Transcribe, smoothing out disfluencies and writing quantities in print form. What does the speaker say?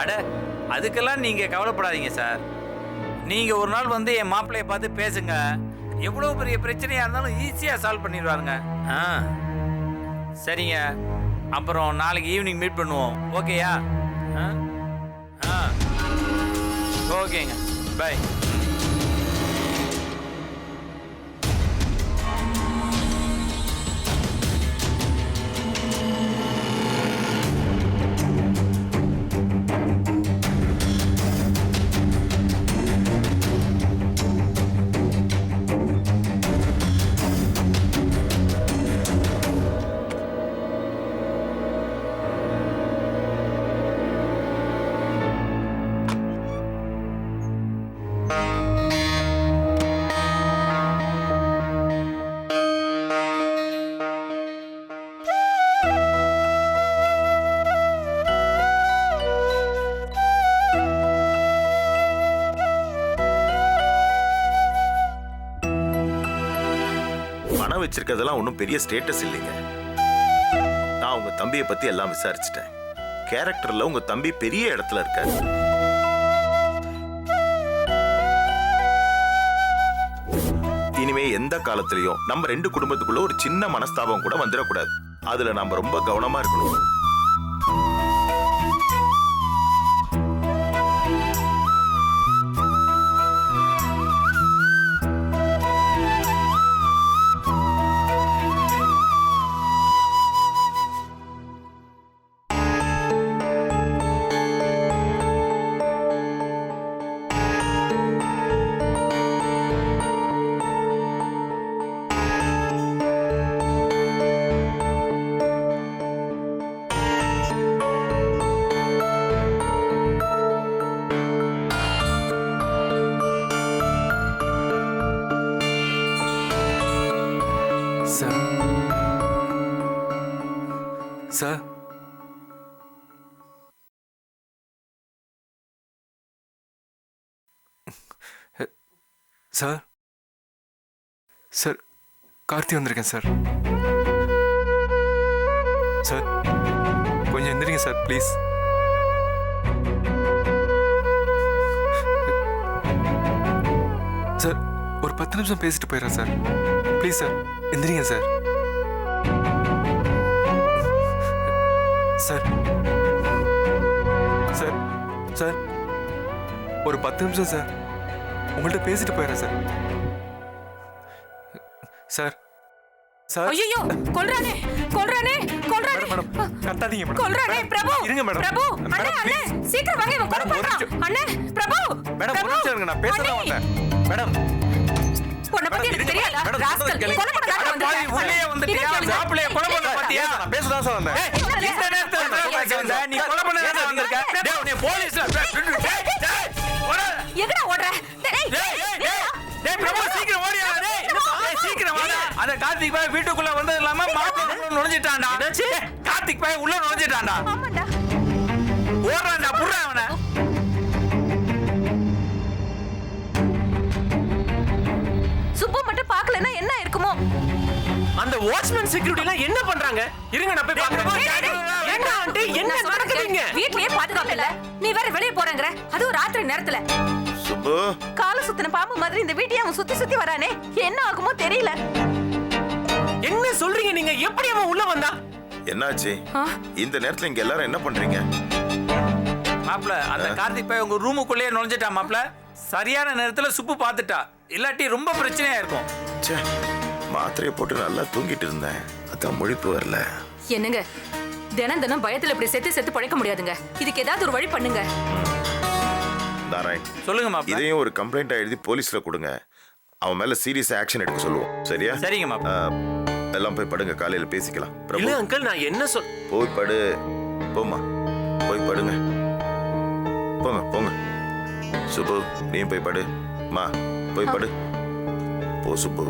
அட அதுக்கெல்லாம் நீங்க கவலைப்படாதீங்க சார். நீங்க ஒரு நாள் வந்து என் மாப்பிள்ளைய பார்த்து பேசுங்க. எவ்வளவு பெரிய பிரச்சனையா இருந்தாலும் ஈஸியா சால்வ் பண்ணிடுவாருங்க. சரிங்க, அப்புறம் நாளைக்கு ஈவினிங் மீட் பண்ணுவோம். ஓகேயா? ஓகேங்க, பை. வச்சிருக்கிறதெல்லாம் ஒன்றும் பெரிய ஸ்டேட்டஸ் இல்லைங்க. நான் உங்க தம்பியை பத்தி எல்லாம் விசாரிச்சுட்டேன். கேரக்டர்ல உங்க தம்பி பெரிய இடத்துல இருக்காரு. இனிமே எந்த காலத்திலையும் நம்ம ரெண்டு குடும்பத்துக்குள்ள ஒரு சின்ன மனஸ்தாபம் கூட வந்துடக்கூடாது. அதுல நாம ரொம்ப கவனமா இருக்கணும். சார், சார், சார், கார்த்தி வந்திருக்கேன் சார். சார், கொஞ்சம் எந்திரிங்க சார், ப்ளீஸ். சார், ஒரு 10 நிமிஷம் பேசிட்டு போயிடுறேன் சார். ப்ளீஸ் சார், எந்திரிங்க சார். சார், சார், சார், ஒரு 10 நிமிஷம் சார், உங்கள்கிட்ட பேசிட்டு போயிடுறேன் சார். Sir, sir. ஐயோ, கொல்றானே, கொல்றானே, கொல்றானே. Madam, கத்தாதீங்க madam. கொல்றானே, பிரபு. இருங்க மேடம். பிரபு, அண்ணே, அண்ணே, சீக்கிரம் வாங்க, இவன் கொலை பண்றான். அண்ணே, பிரபு. மேடம், ஒரு நிமிஷம் இருங்க, நான் பேச தான் வந்தேன். மேடம், உன்னை பத்தி எனக்கு தெரியாதா? ராஸ்கல், கொலை பண்ணாத வந்திருக்க. உள்ளே வந்துட்டியா? மாப்பிள்ளைய கொலை பண்ண பாத்தியா? நான் பேச தான் சார் வந்தேன். இந்த நேரத்துல வந்த நீ கொலை பண்ண தான் வந்திருக்க. டேய், நீ போலீஸ்ல எங்கடா ஓடுற? டேய், டேய் பிரபு, சீக்கிரம் ஓடியா. டேய், சீக்கிரம் வாடா. அந்த கார்த்திக் பாய் வீட்டுக்குள்ள வந்தது இல்லாம மாப்பிள்ளை உள்ள நுழைஞ்சிட்டான்டா. கார்த்திக் பாய் உள்ள நுழைஞ்சிட்டான்டா. ஆமாடா. ஓடுறான்டா, புடுறா அவனை. சுப்பு மட்டும் பார்க்கலன்னா என்ன இருக்குமோ? அந்த வாட்ச்மேன் செக்யூரிட்டி எல்லாம் என்ன பண்றாங்க? இருங்க, நான் போய் பார்க்கறேன். என்ன ஆண்டி, என்ன நடக்குதுங்க? வீட்லயே பாதுகாப்பு இல்ல, நீ வேற வெளிய போறங்கற, அதுவும் ராத்திரி நேரத்துல. சுப்பு, கால சுத்தின பாம்பு மாதிரி இந்த வீட்டையே அவன் சுத்தி சுத்தி வரானே, என்ன ஆகுமோ தெரியல. என்ன சொல்றீங்க நீங்க? எப்படி அவன் உள்ள வந்தா? என்னாச்சு? இந்த நேரத்துல இங்க எல்லாரும் என்ன பண்றீங்க? மாப்ள, அந்த கார்த்திக் பாய் உங்க ரூமுக்குள்ளேயே நுழைஞ்சிட்டான் மாப்ள. சரியான நேரத்துல சுப்பு பார்த்துட்டா. இல்லாட்டி ரொம்ப பிரச்சனையா இருக்கும். ச்சே, மாத்திரையை போட்டு நல்லா தூங்கிட்டு இருந்தேன். அதான் முழிப்பு வரல. என்னங்க, தினம் தினம் பயத்துல இப்படி செத்து பழைக்க முடியாதுங்க. இதுக்கு ஏதாவது ஒரு வழி பண்ணுங்க. நாராயண், சொல்லுங்க மாப்ள. இதையும் ஒரு கம்ப்ளைண்டா எழுதி போலீஸ்ல கொடுங்க. அவன் மேல சீரியஸ் ஆக்ஷன் எடுக்க சொல்லுவோம். சரியா? சரிங்க மாப்ள. எல்லாம் போய் படுங்க, காலையில பேசிக்கலாம். இல்ல அங்கிள், நான் என்ன போய் படு. போமா, போய் படுங்க. போங்க போங்க. சுப்பு, நீ போய் படு. மா, போய் படு. போ சுப்பு.